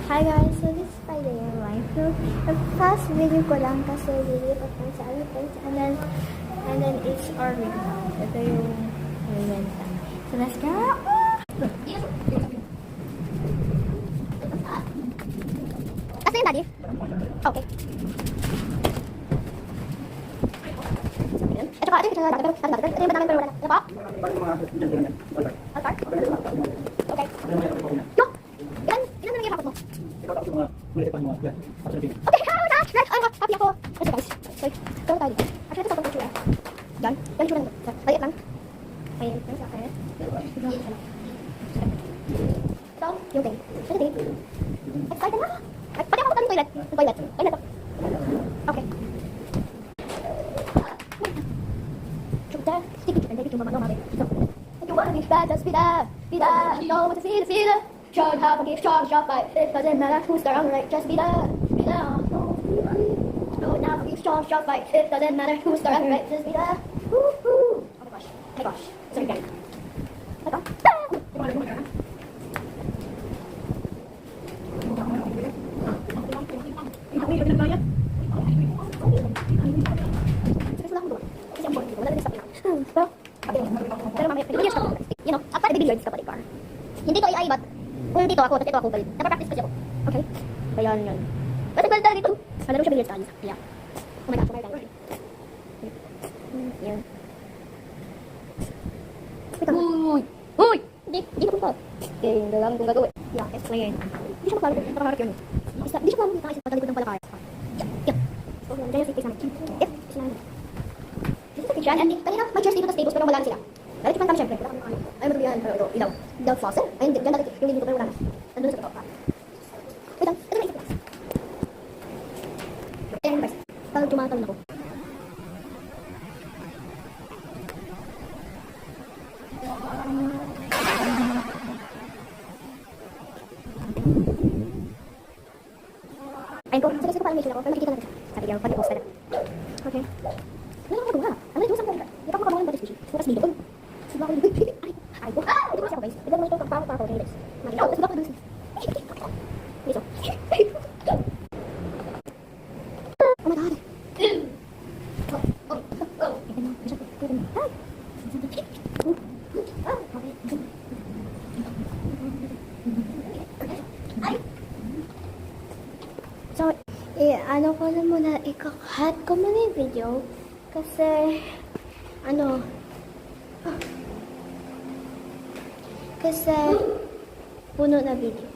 Hi guys, so this is my day in life. So, the first video ko lang kasi lilipat lang sa other place and then it's our rebound. Ito yung renta. So let's go! Kasi yung daddy? Okay. Ito ka, ito yung daddy, pero ito yung namin pero wala. Ito pa? Altar? Okay. Yo! Ilan na yung hapot mo? Okay, nice! Happy ako! Ito guys. Wait, ito tayo dito. Actually, ito sa pagkakas yun. Yan. Yan yung lang. Bayit lang. Ayun. Yan sa akin. Ito, yung thing. Ito thing. Excited na! Pati ako ng toilet. Yung toilet. Toilet. Okay. Chuta. Sticky chicken. Baby, chumama. If you wanna be bad, just be that. Be that. Know what to see, feel it. Short, half, give short, fight. It doesn't matter who's the wrong, right? Just be that. Be that. No, now give short, fight. It doesn't matter who's the wrong, right? Just be that. Woo-hoo. Oh my gosh. Oh my gosh. Sorry, guys. Ito. Pero mamaya, nag-videos ka po. You know, after the videos ka pa rin car. Hindi ko i-ay, but kung dito ako, tapos ito ako galit. Napapractice kasi ako. Okay? Kaya yun. Ba't nagbalit talaga dito? Malaro siya billiards tayo. Yeah. Oh my gosh, oh my god. Yan. Wait lang. Uy! Uy! Hindi ko punta. Okay, hindi lang kung gagawin. Yeah, okay. Ngayon. Hindi siya magkaroon. Nakakarap yun. Hindi siya magkaroon. Nakaisip patalikod ng palakaya. Yeah. So, nandiyan yung safety namin. Yeah. Sinabi. This is a kitchen. And kanina, may chairs dito sa tables pero wala na sila. Dahil tipan kami syempre. Ayaw mo yan. Pero ito, ilaw. Ilaw faucet. Ayun, dyan dati yung hindi ko pero wala na. Nandun sa totoo. Wait lang. Ito na isip lang. Ayan, guys. Pag tumatalon ako. Ayun ko. Sige, parang may sila ko. Pero makikita natin siya. Sabi niya, pag-post ka na. Okay. Ano yung magawa? Ano yung isang pag-post? Hindi pa makabawa ng body bukas dito. Suba ko dito. Ay ko. Ito kasi ako guys. Tignan mo ito. Parang ako guys. Suba ko dito. Dito. Oh my god. So, ano ko na muna, ikakat ko muna yung video. Kasi, kasi, puno na video.